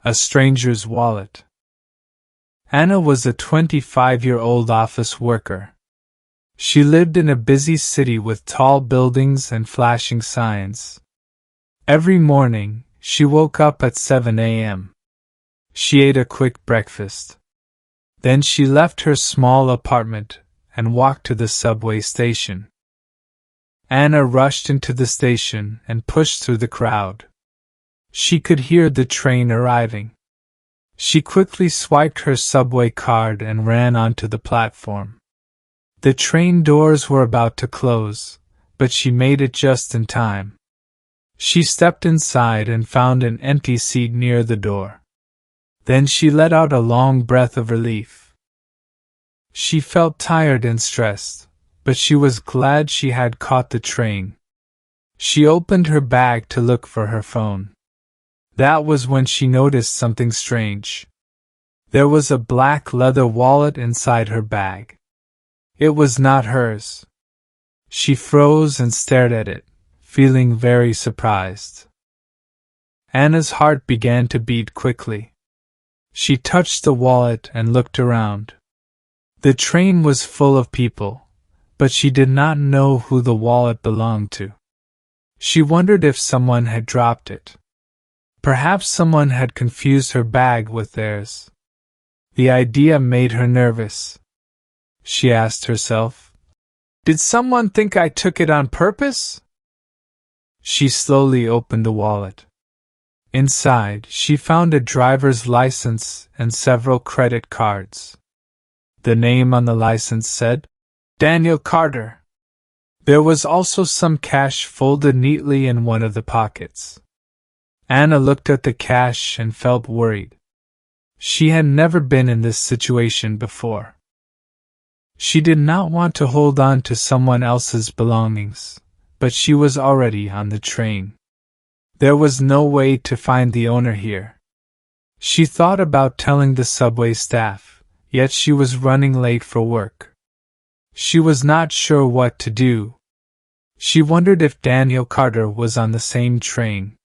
A stranger's wallet. Anna was a 25-year-old office worker. She lived in a busy city with tall buildings and flashing signs. Every morning, she woke up at 7 a.m. She ate a quick breakfast. Then she left her small apartment and walked to the subway station. Anna rushed into the station and pushed through the crowd. She could hear the train arriving. She quickly swiped her subway card and ran onto the platform. The train doors were about to close, but she made it just in time. She stepped inside and found an empty seat near the door. Then she let out a long breath of relief. She felt tired and stressed, but she was glad she had caught the train. She opened her bag to look for her phone. That was when she noticed something strange. There was a black leather wallet inside her bag. It was not hers. She froze and stared at it, feeling very surprised. Anna's heart began to beat quickly. She touched the wallet and looked around. The train was full of people, but she did not know who the wallet belonged to. She wondered if someone had dropped it. Perhaps someone had confused her bag with theirs. The idea made her nervous. She asked herself, "Did someone think I took it on purpose?" She slowly opened the wallet. Inside, she found a driver's license and several credit cards. The name on the license said, Daniel Carter. There was also some cash folded neatly in one of the pockets. Anna looked at the cash and felt worried. She had never been in this situation before. She did not want to hold on to someone else's belongings, but she was already on the train. There was no way to find the owner here. She thought about telling the subway staff, yet she was running late for work. She was not sure what to do. She wondered if Daniel Carter was on the same train.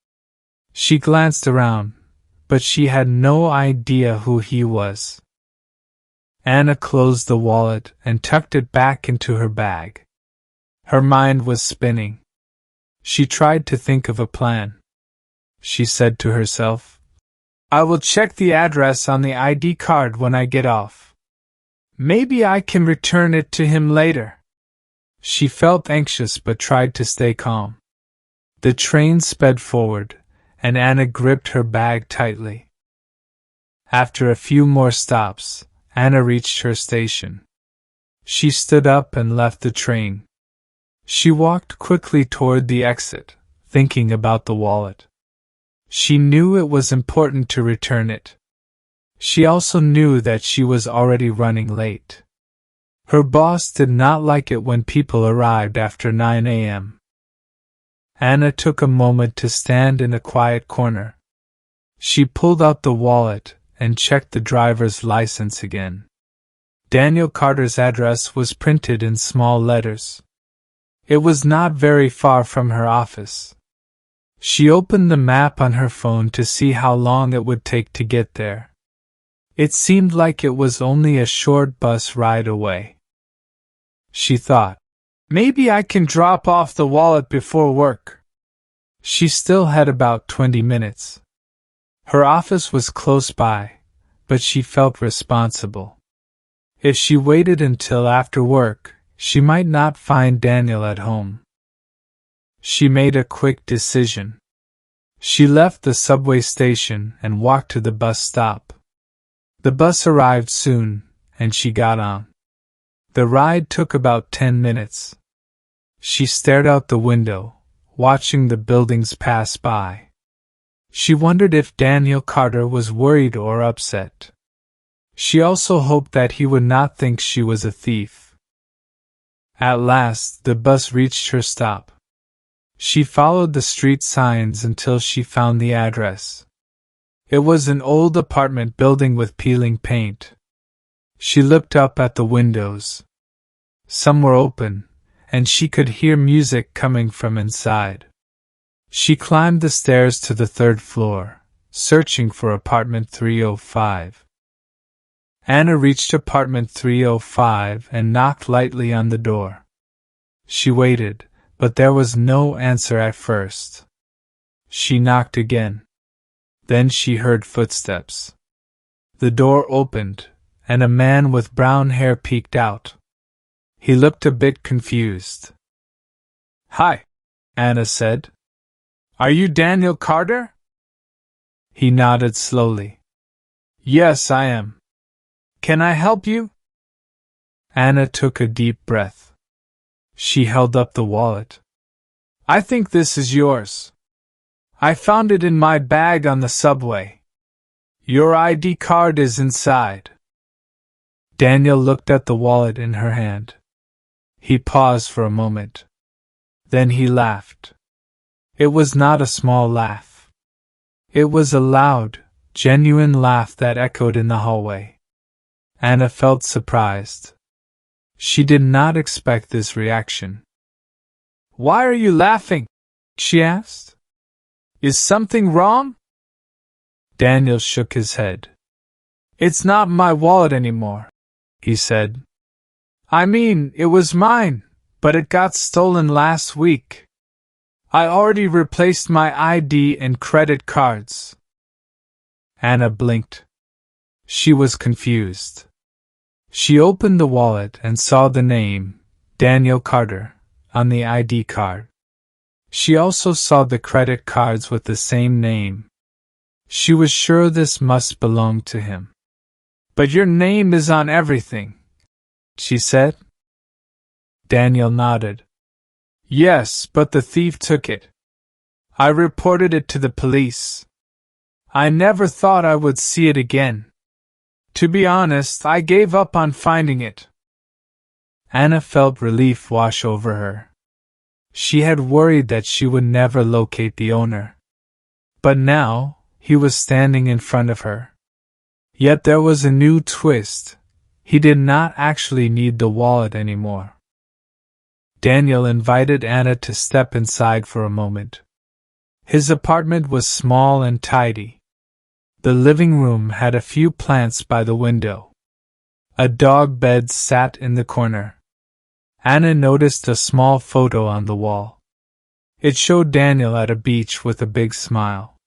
She glanced around, but she had no idea who he was. Anna closed the wallet and tucked it back into her bag. Her mind was spinning. She tried to think of a plan. She said to herself, "I will check the address on the ID card when I get off. Maybe I can return it to him later." She felt anxious but tried to stay calm. The train sped forward, and Anna gripped her bag tightly. After a few more stops, Anna reached her station. She stood up and left the train. She walked quickly toward the exit, thinking about the wallet. She knew it was important to return it. She also knew that she was already running late. Her boss did not like it when people arrived after 9 a.m. Anna took a moment to stand in a quiet corner. She pulled out the wallet and checked the driver's license again. Daniel Carter's address was printed in small letters. It was not very far from her office. She opened the map on her phone to see how long it would take to get there. It seemed like it was only a short bus ride away. She thought, "Maybe I can drop off the wallet before work." She still had about 20 minutes. Her office was close by, but she felt responsible. If she waited until after work, she might not find Daniel at home. She made a quick decision. She left the subway station and walked to the bus stop. The bus arrived soon, and she got on. The ride took about 10 minutes. She stared out the window, watching the buildings pass by. She wondered if Daniel Carter was worried or upset. She also hoped that he would not think she was a thief. At last, the bus reached her stop. She followed the street signs until she found the address. It was an old apartment building with peeling paint. She looked up at the windows. Some were open, and she could hear music coming from inside. She climbed the stairs to the third floor, searching for apartment 305. Anna reached apartment 305 and knocked lightly on the door. She waited, but there was no answer at first. She knocked again. Then she heard footsteps. The door opened, and a man with brown hair peeked out. He looked a bit confused. "Hi," Anna said. "Are you Daniel Carter?" He nodded slowly. "Yes, I am. Can I help you?" Anna took a deep breath. She held up the wallet. "I think this is yours. I found it in my bag on the subway. Your ID card is inside." Daniel looked at the wallet in her hand. He paused for a moment. Then he laughed. It was not a small laugh. It was a loud, genuine laugh that echoed in the hallway. Anna felt surprised. She did not expect this reaction. "Why are you laughing?" she asked. "Is something wrong?" Daniel shook his head. "It's not my wallet anymore," he said. "I mean, it was mine, but it got stolen last week. I already replaced my ID and credit cards." Anna blinked. She was confused. She opened the wallet and saw the name, Daniel Carter, on the ID card. She also saw the credit cards with the same name. She was sure this must belong to him. "But your name is on everything," she said. Daniel nodded. "Yes, but the thief took it. I reported it to the police. I never thought I would see it again. To be honest, I gave up on finding it." Anna felt relief wash over her. She had worried that she would never locate the owner. But now, he was standing in front of her. Yet there was a new twist. He did not actually need the wallet anymore. Daniel invited Anna to step inside for a moment. His apartment was small and tidy. The living room had a few plants by the window. A dog bed sat in the corner. Anna noticed a small photo on the wall. It showed Daniel at a beach with a big smile.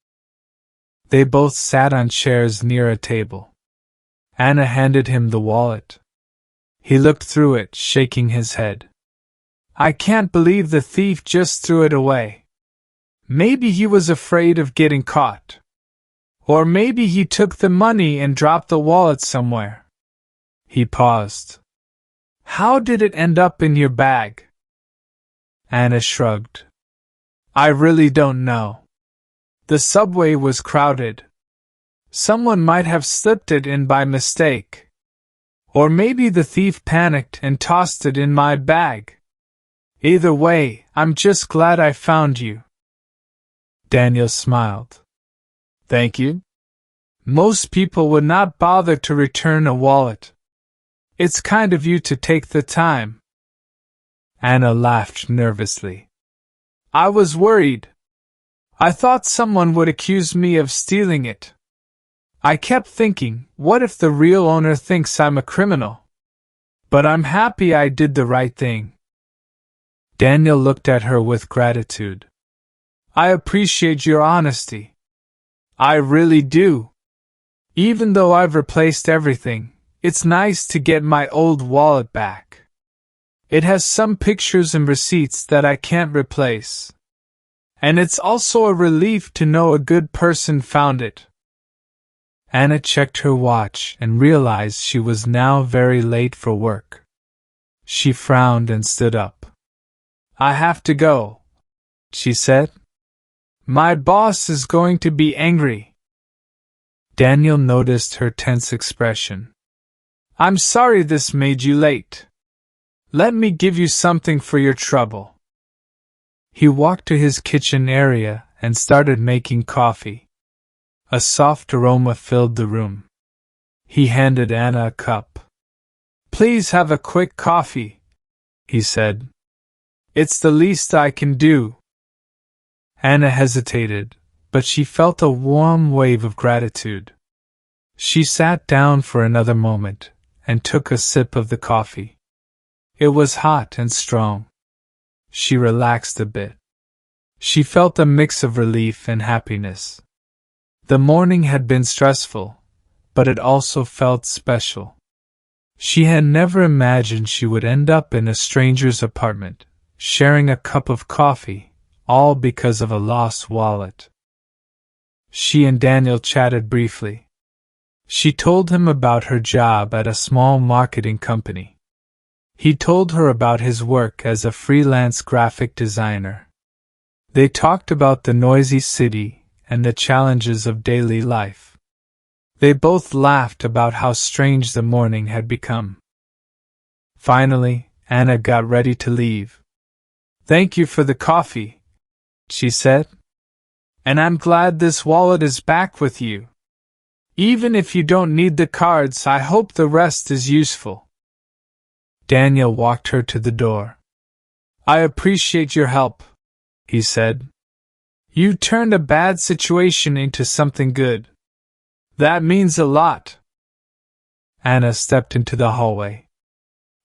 They both sat on chairs near a table. Anna handed him the wallet. He looked through it, shaking his head. "I can't believe the thief just threw it away. Maybe he was afraid of getting caught. Or maybe he took the money and dropped the wallet somewhere." He paused. "How did it end up in your bag?" Anna shrugged. "I really don't know. The subway was crowded. Someone might have slipped it in by mistake. Or maybe the thief panicked and tossed it in my bag. Either way, I'm just glad I found you." Daniel smiled. "Thank you. Most people would not bother to return a wallet. It's kind of you to take the time." Anna laughed nervously. "I was worried. I thought someone would accuse me of stealing it. I kept thinking, what if the real owner thinks I'm a criminal? But I'm happy I did the right thing." Daniel looked at her with gratitude. "I appreciate your honesty. I really do. Even though I've replaced everything, it's nice to get my old wallet back. It has some pictures and receipts that I can't replace. And it's also a relief to know a good person found it." Anna checked her watch and realized she was now very late for work. She frowned and stood up. "I have to go," she said. "My boss is going to be angry." Daniel noticed her tense expression. "I'm sorry this made you late. Let me give you something for your trouble." He walked to his kitchen area and started making coffee. A soft aroma filled the room. He handed Anna a cup. "Please have a quick coffee," he said. "It's the least I can do." Anna hesitated, but she felt a warm wave of gratitude. She sat down for another moment and took a sip of the coffee. It was hot and strong. She relaxed a bit. She felt a mix of relief and happiness. The morning had been stressful, but it also felt special. She had never imagined she would end up in a stranger's apartment, sharing a cup of coffee, all because of a lost wallet. She and Daniel chatted briefly. She told him about her job at a small marketing company. He told her about his work as a freelance graphic designer. They talked about the noisy city and the challenges of daily life. They both laughed about how strange the morning had become. Finally, Anna got ready to leave. "Thank you for the coffee," she said. "And I'm glad this wallet is back with you. Even if you don't need the cards, I hope the rest is useful." Daniel walked her to the door. "I appreciate your help," he said. "You turned a bad situation into something good. That means a lot." Anna stepped into the hallway.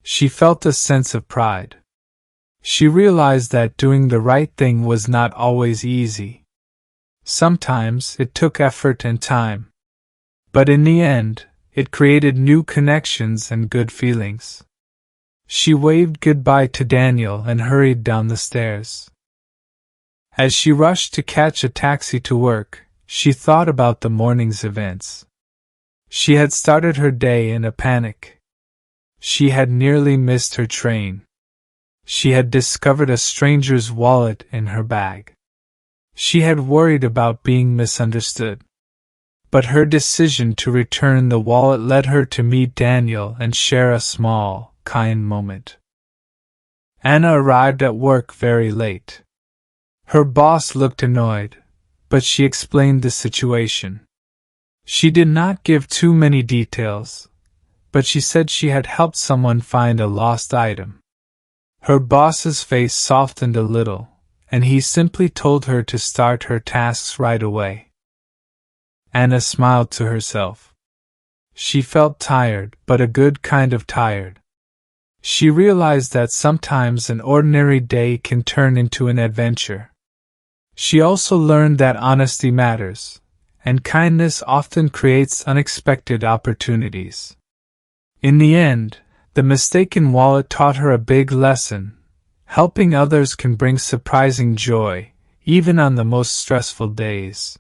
She felt a sense of pride. She realized that doing the right thing was not always easy. Sometimes it took effort and time. But in the end, it created new connections and good feelings. She waved goodbye to Daniel and hurried down the stairs. As she rushed to catch a taxi to work, she thought about the morning's events. She had started her day in a panic. She had nearly missed her train. She had discovered a stranger's wallet in her bag. She had worried about being misunderstood. But her decision to return the wallet led her to meet Daniel and share a small, kind moment. Anna arrived at work very late. Her boss looked annoyed, but she explained the situation. She did not give too many details, but she said she had helped someone find a lost item. Her boss's face softened a little, and he simply told her to start her tasks right away. Anna smiled to herself. She felt tired, but a good kind of tired. She realized that sometimes an ordinary day can turn into an adventure. She also learned that honesty matters, and kindness often creates unexpected opportunities. In the end, the mistaken wallet taught her a big lesson. Helping others can bring surprising joy, even on the most stressful days.